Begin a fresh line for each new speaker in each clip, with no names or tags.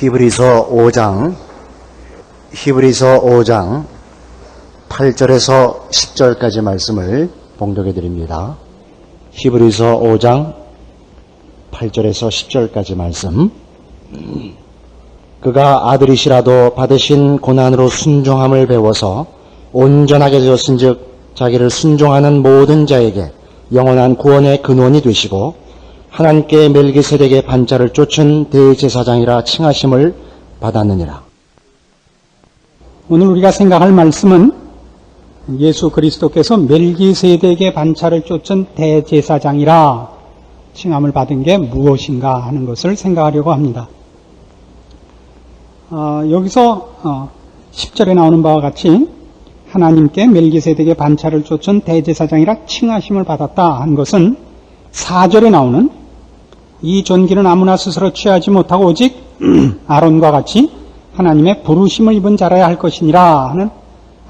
히브리서 5장 8절에서 10절까지 말씀을 봉독해 드립니다. 히브리서 5장 8절에서 10절까지 말씀. 그가 아들이시라도 받으신 고난으로 순종함을 배워서 온전하게 되었은즉 자기를 순종하는 모든 자에게 영원한 구원의 근원이 되시고 하나님께 멜기세덱의 반차를 쫓은 대제사장이라 칭하심을 받았느니라.
오늘 우리가 생각할 말씀은 예수 그리스도께서 멜기세덱의 반차를 쫓은 대제사장이라 칭함을 받은 게 무엇인가 하는 것을 생각하려고 합니다. 여기서 10절에 나오는 바와 같이 하나님께 멜기세덱의 반차를 쫓은 대제사장이라 칭하심을 받았다 하는 것은 4절에 나오는 이 존귀는 아무나 스스로 취하지 못하고 오직 아론과 같이 하나님의 부르심을 입은 자라야 할 것이니라 하는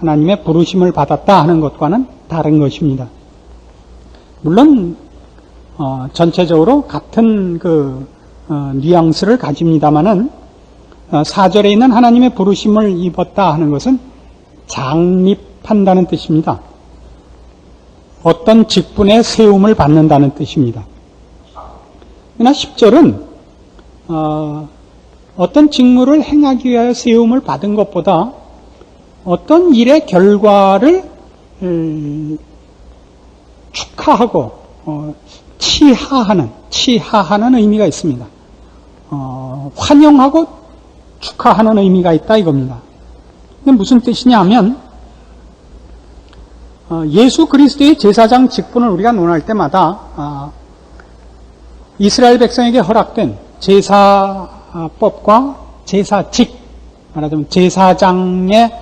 하나님의 부르심을 받았다 하는 것과는 다른 것입니다. 물론 전체적으로 같은 뉘앙스를 가집니다마는 4절에 있는 하나님의 부르심을 입었다 하는 것은 장립한다는 뜻입니다. 어떤 직분에 세움을 받는다는 뜻입니다. 그러나 10절은 어떤 직무를 행하기 위하여 세움을 받은 것보다 어떤 일의 결과를 축하하고 치하하는 의미가 있습니다. 환영하고 축하하는 의미가 있다 이겁니다. 이게 무슨 뜻이냐 하면 예수 그리스도의 제사장 직분을 우리가 논할 때마다 이스라엘 백성에게 허락된 제사법과 제사직, 말하자면 제사장의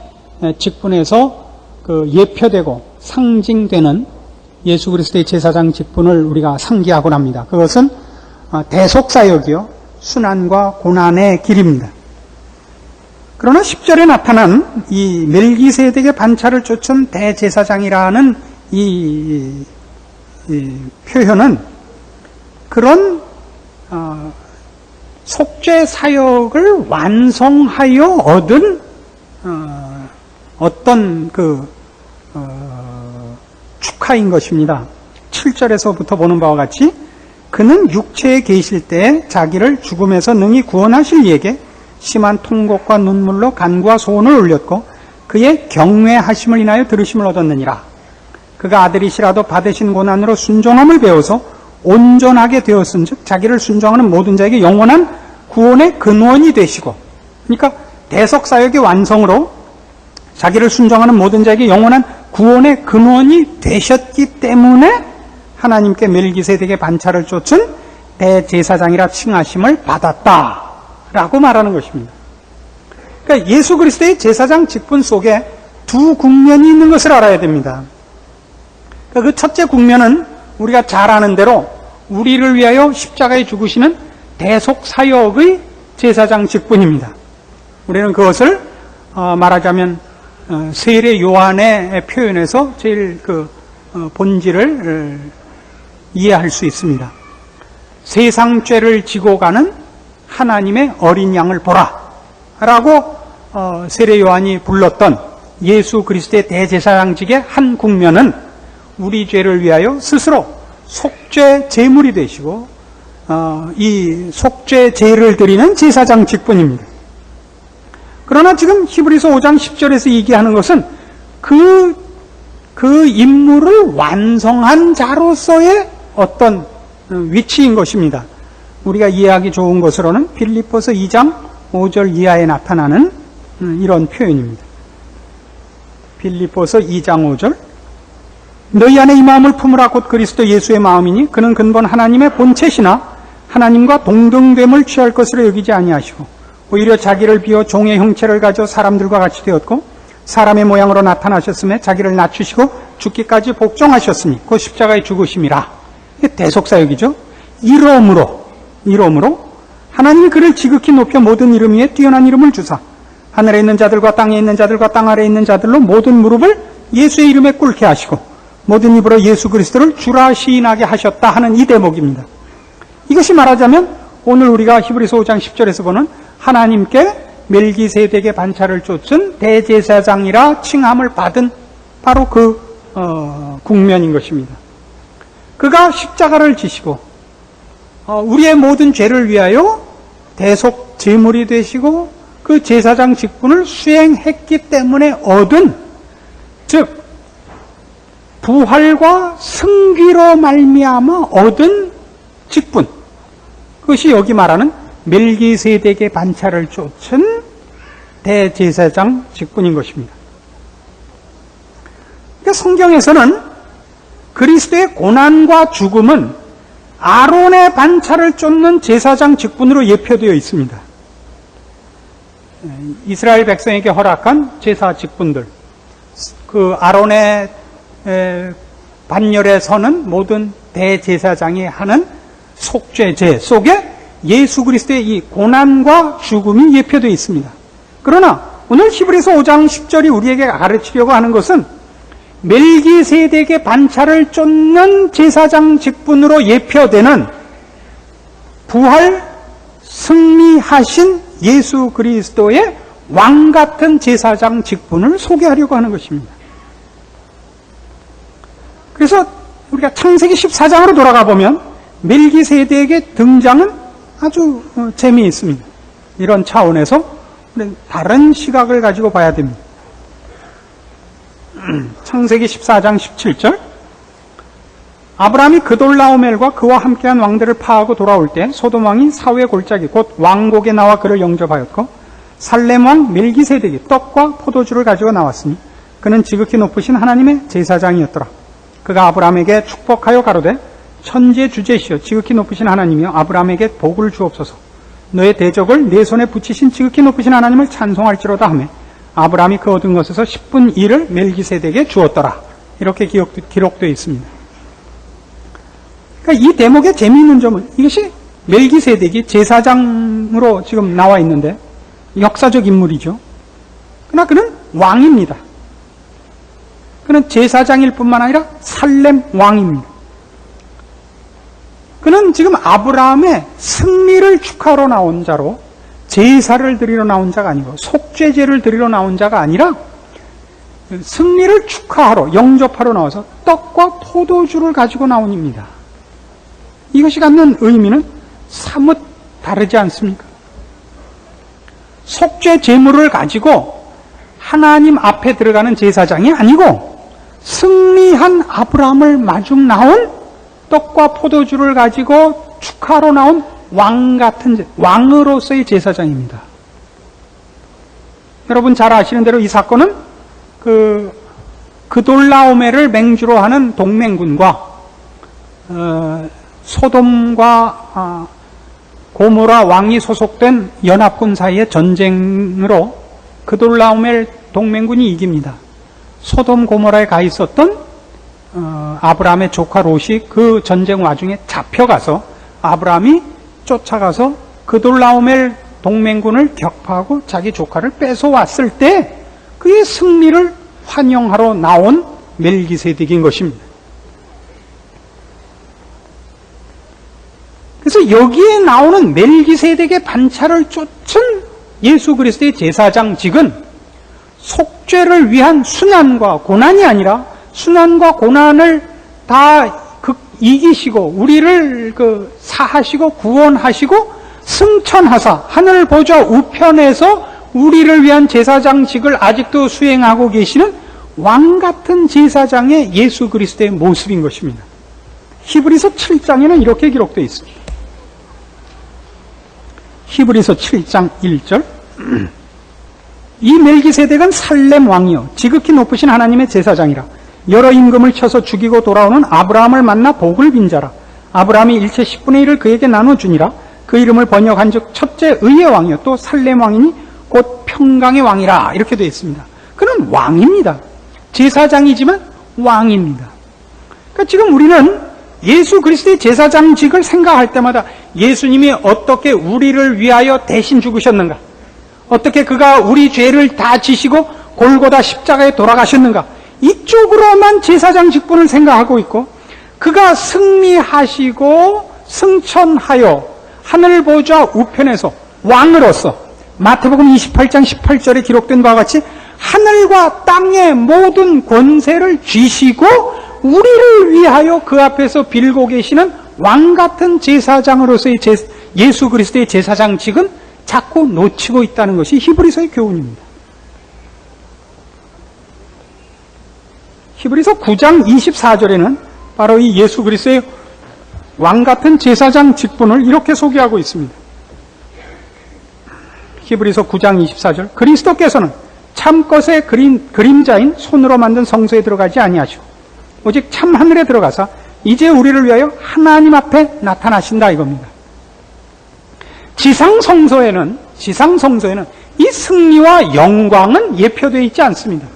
직분에서 예표되고 상징되는 예수 그리스도의 제사장 직분을 우리가 상기하곤 합니다. 그것은 대속사역이요 순환과 고난의 길입니다. 그러나 10절에 나타난 이 멜기세덱의 반차를 쫓은 대제사장이라는 이 표현은 그런 속죄 사역을 완성하여 얻은 어떤 축하인 것입니다. 7절에서부터 보는 바와 같이 그는 육체에 계실 때에 자기를 죽음에서 능히 구원하실 이에게 심한 통곡과 눈물로 간구와 소원을 올렸고 그의 경외하심을 인하여 들으심을 얻었느니라. 그가 아들이시라도 받으신 고난으로 순종함을 배워서 온전하게 되었은즉 자기를 순종하는 모든 자에게 영원한 구원의 근원이 되시고, 그러니까 대속사역의 완성으로 자기를 순종하는 모든 자에게 영원한 구원의 근원이 되셨기 때문에 하나님께 멜기세덱의 반차를 쫓은 대제사장이라 칭하심을 받았다라고 말하는 것입니다. 그러니까 예수 그리스도의 제사장 직분 속에 두 국면이 있는 것을 알아야 됩니다. 그러니까 그 첫째 국면은 우리가 잘 아는 대로 우리를 위하여 십자가에 죽으시는 대속사역의 제사장 직분입니다. 우리는 그것을 말하자면 세례 요한의 표현에서 제일 본질을 이해할 수 있습니다. 세상 죄를 지고 가는 하나님의 어린 양을 보라 라고 세례 요한이 불렀던 예수 그리스도의 대제사장직의 한 국면은 우리 죄를 위하여 스스로 속죄 제물이 되시고 이 속죄 제를 드리는 제사장 직분입니다. 그러나 지금 히브리서 5장 10절에서 얘기하는 것은 그 임무를 완성한 자로서의 어떤 위치인 것입니다. 우리가 이해하기 좋은 것으로는 빌립보서 2장 5절 이하에 나타나는 이런 표현입니다. 빌립보서 2장 5절 너희 안에 이 마음을 품으라 곧 그리스도 예수의 마음이니 그는 근본 하나님의 본체시나 하나님과 동등됨을 취할 것으로 여기지 아니하시고 오히려 자기를 비워 종의 형체를 가져 사람들과 같이 되었고 사람의 모양으로 나타나셨음에 자기를 낮추시고 죽기까지 복종하셨으니 곧 십자가에 죽으심이라. 이게 대속사역이죠. 이러므로 하나님이 그를 지극히 높여 모든 이름 위에 뛰어난 이름을 주사 하늘에 있는 자들과 땅에 있는 자들과 땅 아래에 있는 자들로 모든 무릎을 예수의 이름에 꿇게 하시고 모든 입으로 예수 그리스도를 주라 시인하게 하셨다 하는 이 대목입니다. 이것이 말하자면 오늘 우리가 히브리서 5장 10절에서 보는 하나님께 멜기세덱의 반차를 쫓은 대제사장이라 칭함을 받은 바로 그 국면인 것입니다. 그가 십자가를 지시고 우리의 모든 죄를 위하여 대속 제물이 되시고 그 제사장 직분을 수행했기 때문에 얻은, 즉 부활과 승귀로 말미암아 얻은 직분, 그것이 여기 말하는 멜기세덱의 반차를 쫓은 대제사장 직분인 것입니다. 그러니까 성경에서는 그리스도의 고난과 죽음은 아론의 반차를 쫓는 제사장 직분으로 예표되어 있습니다. 이스라엘 백성에게 허락한 제사 직분들, 그 아론의 반열에 서는 모든 대제사장이 하는 속죄제 속에 예수 그리스도의 이 고난과 죽음이 예표되어 있습니다. 그러나 오늘 히브리서 5장 10절이 우리에게 가르치려고 하는 것은 멜기세덱의 반차를 쫓는 제사장 직분으로 예표되는 부활 승리하신 예수 그리스도의 왕 같은 제사장 직분을 소개하려고 하는 것입니다. 그래서 우리가 창세기 14장으로 돌아가 보면 멜기세덱의 등장은 아주 재미있습니다. 이런 차원에서 다른 시각을 가지고 봐야 됩니다. 창세기 14장 17절, 아브라함이 그돌라오멜과 그와 함께한 왕들을 파하고 돌아올 때 소돔 왕이 사후의 골짜기 곧 왕곡에 나와 그를 영접하였고 살렘 왕 멜기세덱이 떡과 포도주를 가지고 나왔으니 그는 지극히 높으신 하나님의 제사장이었더라. 그가 아브라함에게 축복하여 가로되 천지의 주제시여 지극히 높으신 하나님이여 아브라함에게 복을 주옵소서. 너의 대적을 내 손에 붙이신 지극히 높으신 하나님을 찬송할지로다 하며 아브라함이 그 얻은 것에서 10분 1을 멜기세덱에 주었더라. 이렇게 기록되어 있습니다. 그러니까 이 대목의 재미있는 점은 이것이 멜기세덱이 제사장으로 지금 나와 있는데 역사적 인물이죠. 그러나 그는 왕입니다. 그는 제사장일 뿐만 아니라 살렘 왕입니다. 그는 지금 아브라함의 승리를 축하하러 나온 자로 제사를 드리러 나온 자가 아니고 속죄제를 드리러 나온 자가 아니라 승리를 축하하러 영접하러 나와서 떡과 포도주를 가지고 나온 입니다. 이것이 갖는 의미는 사뭇 다르지 않습니까? 속죄 제물을 가지고 하나님 앞에 들어가는 제사장이 아니고 승리한 아브라함을 마중 나온 떡과 포도주를 가지고 축하로 나온 왕 같은 왕으로서의 제사장입니다. 여러분 잘 아시는 대로 이 사건은 그돌라오멜을 맹주로 하는 동맹군과 소돔과 고모라 왕이 소속된 연합군 사이의 전쟁으로 그돌라오멜 동맹군이 이깁니다. 소돔 고모라에 가 있었던 아브라함의 조카 롯이 그 전쟁 와중에 잡혀가서 아브라함이 쫓아가서 그돌라오멜 동맹군을 격파하고 자기 조카를 뺏어왔을 때 그의 승리를 환영하러 나온 멜기세덱인 것입니다. 그래서 여기에 나오는 멜기세덱의 반차를 쫓은 예수 그리스도의 제사장직은 속죄를 위한 순환과 고난이 아니라 순환과 고난을 다 이기시고 우리를 사하시고 구원하시고 승천하사 하늘 보좌 우편에서 우리를 위한 제사장직을 아직도 수행하고 계시는 왕 같은 제사장의 예수 그리스도의 모습인 것입니다. 히브리서 7장에는 이렇게 기록되어 있습니다. 히브리서 7장 1절, 이 멜기세덱은 살렘 왕이요 지극히 높으신 하나님의 제사장이라. 여러 임금을 쳐서 죽이고 돌아오는 아브라함을 만나 복을 빈 자라. 아브라함이 일체 10분의 1을 그에게 나눠주니라. 그 이름을 번역한 즉 첫째 의의 왕이요 또 살렘 왕이니 곧 평강의 왕이라. 이렇게 되어 있습니다. 그는 왕입니다. 제사장이지만 왕입니다. 그러니까 지금 우리는 예수 그리스도의 제사장직을 생각할 때마다 예수님이 어떻게 우리를 위하여 대신 죽으셨는가, 어떻게 그가 우리 죄를 다 지시고 골고다 십자가에 돌아가셨는가, 이쪽으로만 제사장 직분을 생각하고 있고, 그가 승리하시고 승천하여 하늘 보좌 우편에서 왕으로서 마태복음 28장 18절에 기록된 바와 같이 하늘과 땅의 모든 권세를 쥐시고 우리를 위하여 그 앞에서 빌고 계시는 왕같은 제사장으로서의 예수 그리스도의 제사장직은 자꾸 놓치고 있다는 것이 히브리서의 교훈입니다. 히브리서 9장 24절에는 바로 이 예수 그리스도의 왕같은 제사장 직분을 이렇게 소개하고 있습니다. 히브리서 9장 24절 그리스도께서는 참것의 그림자인 손으로 만든 성소에 들어가지 아니하시고 오직 참 하늘에 들어가서 이제 우리를 위하여 하나님 앞에 나타나신다 이겁니다. 지상 성소에는 이 승리와 영광은 예표되어 있지 않습니다.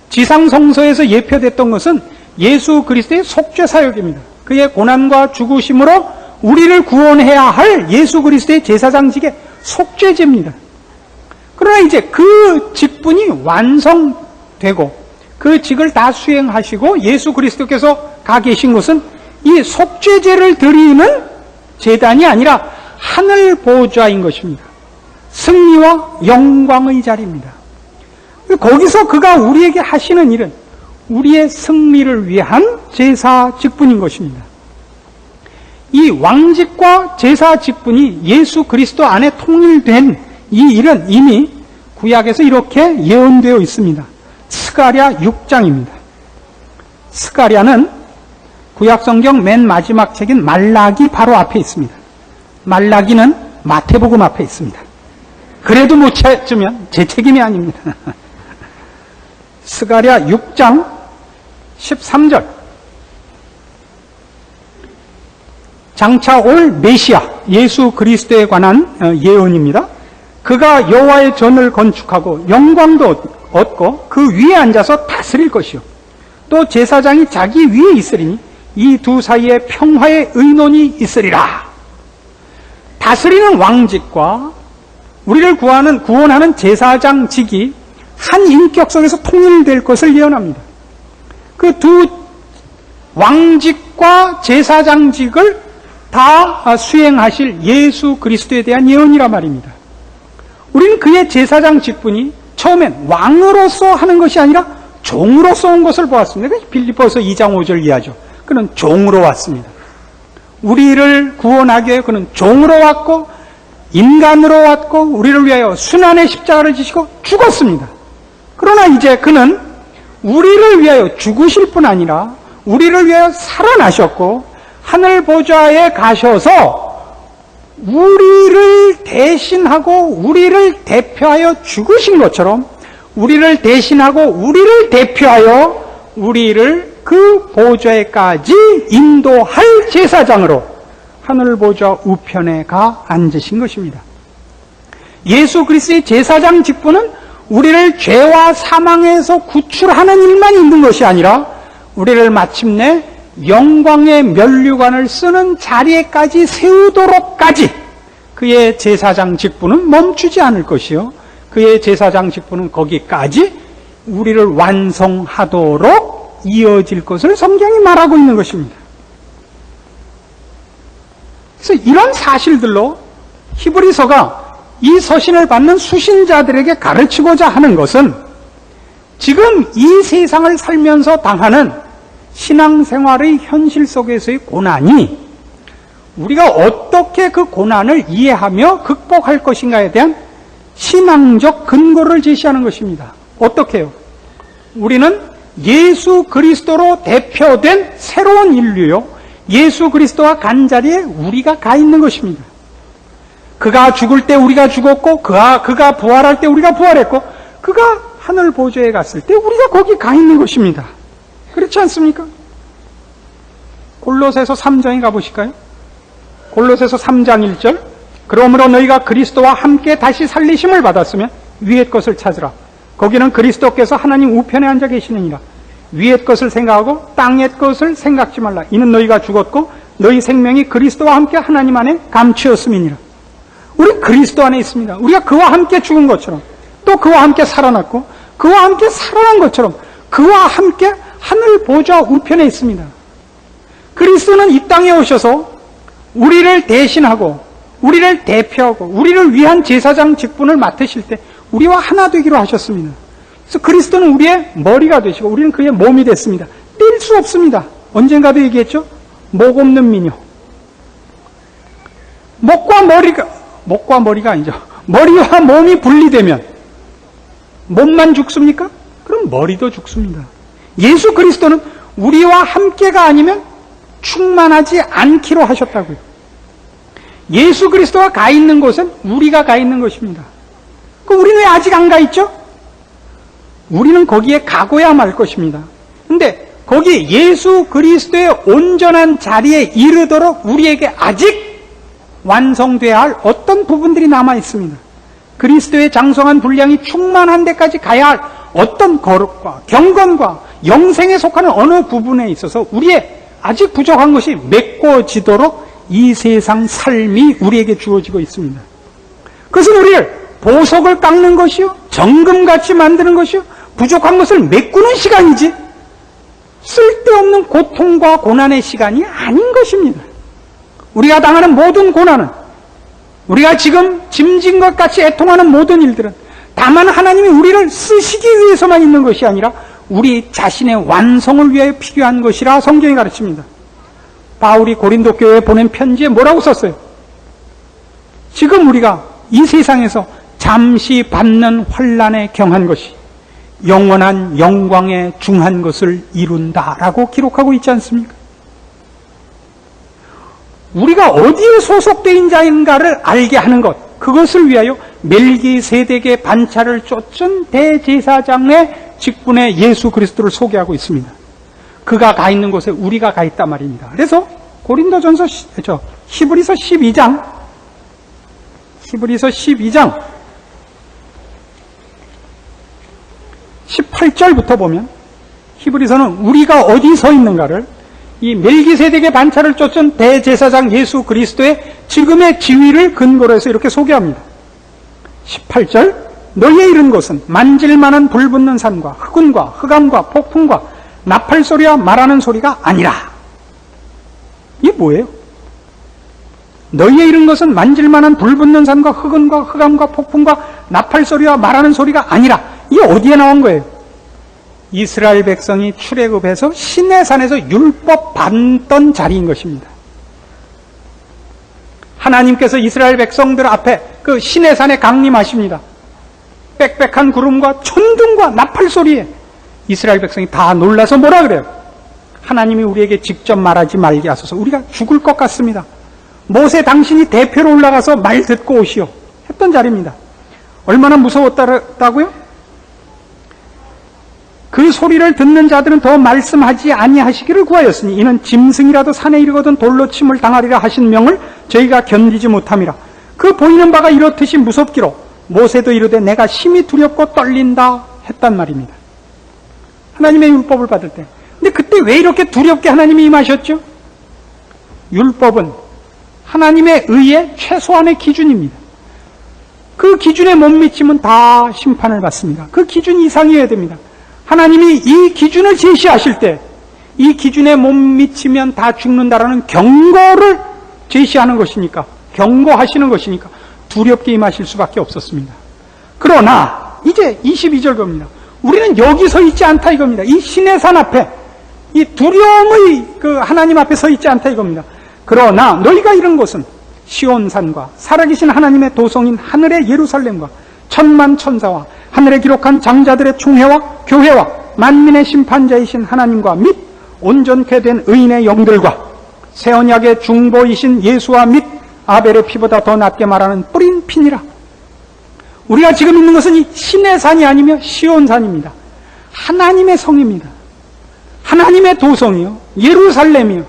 지상 성소에서 예표됐던 것은 예수 그리스도의 속죄 사역입니다. 그의 고난과 죽으심으로 우리를 구원해야 할 예수 그리스도의 제사장직의 속죄제입니다. 그러나 이제 그 직분이 완성되고 그 직을 다 수행하시고 예수 그리스도께서 가 계신 곳은 이 속죄제를 드리는 제단이 아니라 하늘 보좌인 것입니다. 승리와 영광의 자리입니다. 거기서 그가 우리에게 하시는 일은 우리의 승리를 위한 제사 직분인 것입니다. 이 왕직과 제사 직분이 예수 그리스도 안에 통일된 이 일은 이미 구약에서 이렇게 예언되어 있습니다. 스가랴 6장입니다. 스가랴는 구약성경 맨 마지막 책인 말라기 바로 앞에 있습니다. 말라기는 마태복음 앞에 있습니다. 그래도 못 찾으면 제 책임이 아닙니다. 스가랴 6장 13절 장차 올 메시아 예수 그리스도에 관한 예언입니다. 그가 여호와의 전을 건축하고 영광도 얻고 그 위에 앉아서 다스릴 것이요 또 제사장이 자기 위에 있으리니 이 두 사이에 평화의 의논이 있으리라. 다스리는 왕직과 우리를 구원하는 제사장직이 한 인격 속에서 통일될 것을 예언합니다. 그 두 왕직과 제사장직을 다 수행하실 예수 그리스도에 대한 예언이란 말입니다. 우리는 그의 제사장 직분이 처음엔 왕으로서 하는 것이 아니라 종으로서 온 것을 보았습니다. 빌립보서 2장 5절 이하죠. 그는 종으로 왔습니다. 우리를 구원하기 위해 그는 종으로 왔고 인간으로 왔고 우리를 위하여 순환의 십자가를 지시고 죽었습니다. 그러나 이제 그는 우리를 위하여 죽으실 뿐 아니라 우리를 위하여 살아나셨고 하늘 보좌에 가셔서 우리를 대신하고 우리를 대표하여 죽으신 것처럼 우리를 대신하고 우리를 대표하여 우리를 그 보좌에까지 인도할 제사장으로 하늘 보좌 우편에 가 앉으신 것입니다. 예수 그리스도의 제사장 직분은 우리를 죄와 사망에서 구출하는 일만 있는 것이 아니라 우리를 마침내 영광의 면류관을 쓰는 자리에까지 세우도록까지 그의 제사장 직분은 멈추지 않을 것이요 그의 제사장 직분은 거기까지 우리를 완성하도록 이어질 것을 성경이 말하고 있는 것입니다. 그래서 이런 사실들로 히브리서가 이 서신을 받는 수신자들에게 가르치고자 하는 것은 지금 이 세상을 살면서 당하는 신앙생활의 현실 속에서의 고난이 우리가 어떻게 그 고난을 이해하며 극복할 것인가에 대한 신앙적 근거를 제시하는 것입니다. 어떻게요? 우리는 예수 그리스도로 대표된 새로운 인류요. 예수 그리스도와 간자리에 우리가 가 있는 것입니다. 그가 죽을 때 우리가 죽었고 그가 부활할 때 우리가 부활했고 그가 하늘 보좌에 갔을 때 우리가 거기 가 있는 것입니다. 그렇지 않습니까? 골로새서 3장에 가보실까요? 골로새서 3장 1절 그러므로 너희가 그리스도와 함께 다시 살리심을 받았으면 위의 것을 찾으라. 거기는 그리스도께서 하나님 우편에 앉아 계시느니라. 위의 것을 생각하고 땅의 것을 생각지 말라. 이는 너희가 죽었고 너희 생명이 그리스도와 함께 하나님 안에 감추었음이니라. 우리 그리스도 안에 있습니다. 우리가 그와 함께 죽은 것처럼 또 그와 함께 살아났고 그와 함께 살아난 것처럼 그와 함께 하늘 보좌 우편에 있습니다. 그리스도는 이 땅에 오셔서 우리를 대신하고 우리를 대표하고 우리를 위한 제사장 직분을 맡으실 때 우리와 하나 되기로 하셨습니다. 그래서 그리스도는 우리의 머리가 되시고 우리는 그의 몸이 됐습니다. 뗄 수 없습니다. 언젠가도 얘기했죠? 목 없는 미녀. 목과 머리가 아니죠. 머리와 몸이 분리되면 몸만 죽습니까? 그럼 머리도 죽습니다. 예수 그리스도는 우리와 함께가 아니면 충만하지 않기로 하셨다고요. 예수 그리스도가 가 있는 곳은 우리가 가 있는 것입니다. 우리는 왜 아직 안 가 있죠? 우리는 거기에 가고야 말 것입니다. 근데 거기 예수 그리스도의 온전한 자리에 이르도록 우리에게 아직 완성돼야 할 어떤 부분들이 남아 있습니다. 그리스도의 장성한 분량이 충만한 데까지 가야 할 어떤 거룩과 경건과 영생에 속하는 어느 부분에 있어서 우리의 아직 부족한 것이 메꿔지도록 이 세상 삶이 우리에게 주어지고 있습니다. 그것은 우리를 보석을 깎는 것이요, 정금같이 만드는 것이요, 부족한 것을 메꾸는 시간이지 쓸데없는 고통과 고난의 시간이 아닌 것입니다. 우리가 당하는 모든 고난은, 우리가 지금 짐진 것 같이 애통하는 모든 일들은 다만 하나님이 우리를 쓰시기 위해서만 있는 것이 아니라 우리 자신의 완성을 위하여 필요한 것이라 성경이 가르칩니다. 바울이 고린도 교회에 보낸 편지에 뭐라고 썼어요? 지금 우리가 이 세상에서 잠시 받는 환난에 경한 것이 영원한 영광에 중한 것을 이룬다라고 기록하고 있지 않습니까? 우리가 어디에 소속되어 있는 자인가를 알게 하는 것, 그것을 위하여 멜기세덱의 반차를 쫓은 대제사장의 직분에 예수 그리스도를 소개하고 있습니다. 그가 가 있는 곳에 우리가 가 있단 말입니다. 그래서 고린도전서 히브리서 12장 18절부터 보면 히브리서는 우리가 어디 서 있는가를 이 멜기세덱의 반차를 쫓은 대제사장 예수 그리스도의 지금의 지위를 근거로 해서 이렇게 소개합니다. 18절, 너희의 이른 것은 만질만한 불붙는 산과 흑운과 흑암과 폭풍과 나팔 소리와 말하는 소리가 아니라. 이게 뭐예요? 너희의 이른 것은 만질만한 불붙는 산과 흑운과 흑암과 폭풍과 나팔 소리와 말하는 소리가 아니라. 이게 어디에 나온 거예요? 이스라엘 백성이 출애굽해서 시내산에서 율법 받던 자리인 것입니다. 하나님께서 이스라엘 백성들 앞에 그 시내산에 강림하십니다. 빽빽한 구름과 천둥과 나팔 소리에 이스라엘 백성이 다 놀라서 뭐라 그래요? 하나님이 우리에게 직접 말하지 말게 하소서. 우리가 죽을 것 같습니다. 모세 당신이 대표로 올라가서 말 듣고 오시오 했던 자리입니다. 얼마나 무서웠다고요? 그 소리를 듣는 자들은 더 말씀하지 아니하시기를 구하였으니 이는 짐승이라도 산에 이르거든 돌로 침을 당하리라 하신 명을 저희가 견디지 못함이라. 그 보이는 바가 이렇듯이 무섭기로 모세도 이르되 내가 심히 두렵고 떨린다 했단 말입니다. 하나님의 율법을 받을 때. 근데 그때 왜 이렇게 두렵게 하나님이 임하셨죠? 율법은 하나님의 의의 최소한의 기준입니다. 그 기준에 못 미치면 다 심판을 받습니다. 그 기준 이상이어야 됩니다. 하나님이 이 기준을 제시하실 때 이 기준에 못 미치면 다 죽는다라는 경고를 제시하는 것이니까, 경고하시는 것이니까 두렵게 임하실 수밖에 없었습니다. 그러나 이제 22절 겁니다. 우리는 여기 서 있지 않다 이겁니다. 이 시내산 앞에, 이 두려움의 그 하나님 앞에 서 있지 않다 이겁니다. 그러나 너희가 이른 곳은 시온산과 살아계신 하나님의 도성인 하늘의 예루살렘과 천만 천사와 하늘에 기록한 장자들의 총회와 교회와 만민의 심판자이신 하나님과 및 온전케 된 의인의 영들과 새 언약의 중보이신 예수와 및 아벨의 피보다 더 낫게 말하는 뿌린 피니라. 우리가 지금 있는 것은 이 시내산이 아니며 시온산입니다. 하나님의 성입니다. 하나님의 도성이요, 예루살렘이요,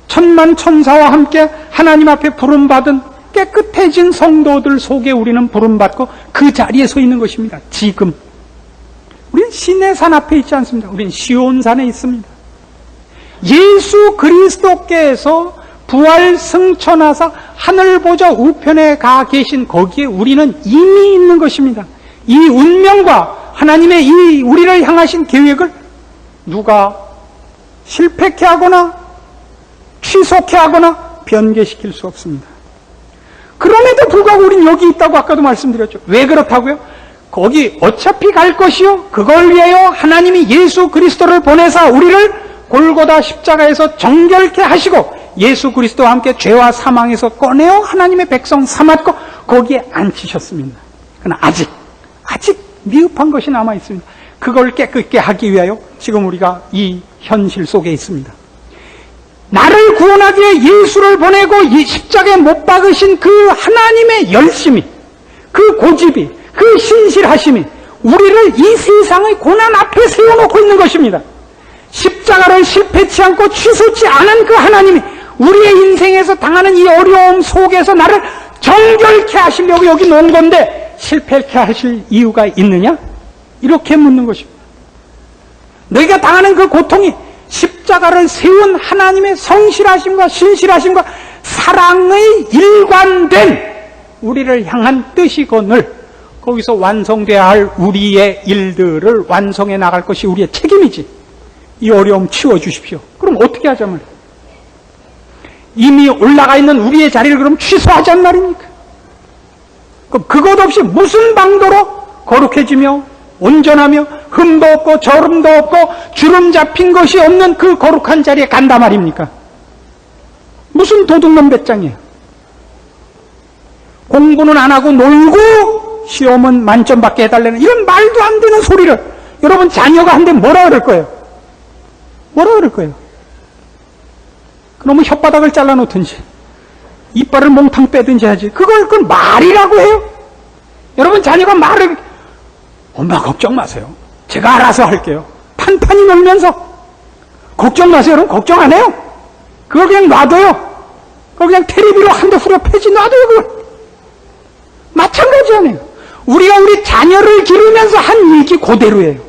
천만 천사와 함께 하나님 앞에 부름받은 깨끗해진 성도들 속에 우리는 부름받고 그 자리에 서 있는 것입니다. 지금 우리는 시내산 앞에 있지 않습니다. 우리는 시온산에 있습니다. 예수 그리스도께서 부활 승천하사 하늘 보좌 우편에 가 계신 거기에 우리는 이미 있는 것입니다. 이 운명과 하나님의 이 우리를 향하신 계획을 누가 실패케 하거나 취소케 하거나 변개시킬 수 없습니다. 그럼에도 불구하고 우린 여기 있다고 아까도 말씀드렸죠. 왜 그렇다고요? 거기 어차피 갈 것이요. 그걸 위하여 하나님이 예수 그리스도를 보내사 우리를 골고다 십자가에서 정결케 하시고 예수 그리스도와 함께 죄와 사망에서 꺼내어 하나님의 백성 삼았고 거기에 앉히셨습니다. 그러나 아직 미흡한 것이 남아 있습니다. 그걸 깨끗게 하기 위하여 지금 우리가 이 현실 속에 있습니다. 나를 구원하기 위해 예수를 보내고 이 십자가에 못 박으신 그 하나님의 열심이, 그 고집이, 그 신실하심이 우리를 이 세상의 고난 앞에 세워놓고 있는 것입니다. 십자가를 실패치 않고 취소치 않은 그 하나님이 우리의 인생에서 당하는 이 어려움 속에서 나를 정결케 하시려고 여기 놓은 건데 실패케 하실 이유가 있느냐? 이렇게 묻는 것입니다. 너희가 당하는 그 고통이 십자가를 세운 하나님의 성실하심과 신실하심과 사랑의 일관된 우리를 향한 뜻이거늘 거기서 완성돼야 할 우리의 일들을 완성해 나갈 것이 우리의 책임이지. 이 어려움 치워주십시오. 그럼 어떻게 하자면 이미 올라가 있는 우리의 자리를 그럼 취소하잔 말입니까? 그럼 그것 없이 무슨 방도로 거룩해지며 온전하며 흠도 없고 저름도 없고 주름 잡힌 것이 없는 그 거룩한 자리에 간다 말입니까? 무슨 도둑놈 배짱이에요? 공부는 안 하고 놀고 시험은 만점 받게 해달라는 이런 말도 안 되는 소리를 여러분 자녀가 한데 뭐라 그럴 거예요? 뭐라 그럴 거예요? 그러면 혓바닥을 잘라놓든지 이빨을 몽탕 빼든지 하지 그걸 말이라고 해요? 여러분 자녀가 말을 엄마 걱정 마세요. 제가 알아서 할게요. 판판히 놀면서 걱정 마세요. 여러분 걱정 안 해요. 그거 그냥 놔둬요. 그거 그냥 테레비로 한 대 후려 패지 놔둬요. 그걸. 마찬가지 아니에요. 우리가 우리 자녀를 기르면서 한 얘기 그대로예요.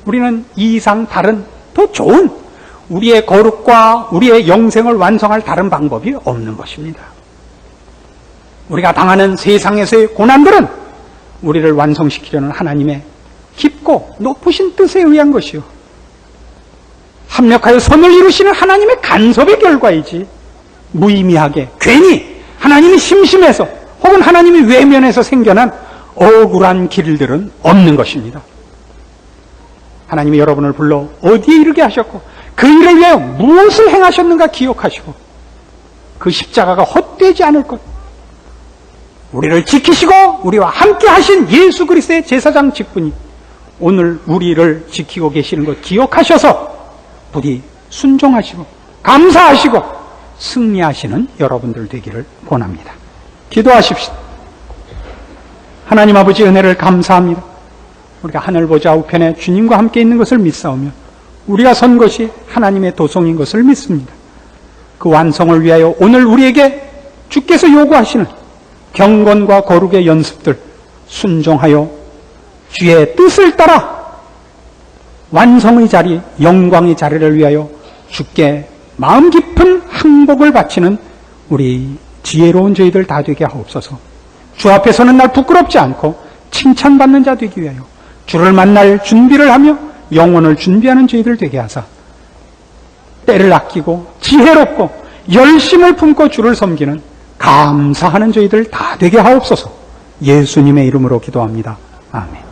우리는 이 이상 다른 더 좋은 우리의 거룩과 우리의 영생을 완성할 다른 방법이 없는 것입니다. 우리가 당하는 세상에서의 고난들은 우리를 완성시키려는 하나님의 깊고 높으신 뜻에 의한 것이요. 합력하여 선을 이루시는 하나님의 간섭의 결과이지 무의미하게 괜히 하나님이 심심해서 혹은 하나님이 외면해서 생겨난 억울한 길들은 없는 것입니다. 하나님이 여러분을 불러 어디에 이르게 하셨고 그 일을 위하여 무엇을 행하셨는가 기억하시고 그 십자가가 헛되지 않을 것 우리를 지키시고 우리와 함께 하신 예수 그리스도의 제사장 직분이 오늘 우리를 지키고 계시는 것 기억하셔서 부디 순종하시고 감사하시고 승리하시는 여러분들 되기를 권합니다. 기도하십시오. 하나님 아버지 은혜를 감사합니다. 우리가 하늘 보좌 우편에 주님과 함께 있는 것을 믿사오며 우리가 선 것이 하나님의 도성인 것을 믿습니다. 그 완성을 위하여 오늘 우리에게 주께서 요구하시는 경건과 거룩의 연습들 순종하여 주의 뜻을 따라 완성의 자리, 영광의 자리를 위하여 주께 마음 깊은 항복을 바치는 우리 지혜로운 저희들 다 되게 하옵소서. 주 앞에 서는 날 부끄럽지 않고 칭찬받는 자 되기 위하여 주를 만날 준비를 하며 영혼을 준비하는 저희들 되게 하사 때를 아끼고 지혜롭고 열심을 품고 주를 섬기는 감사하는 저희들 다 되게 하옵소서. 예수님의 이름으로 기도합니다. 아멘.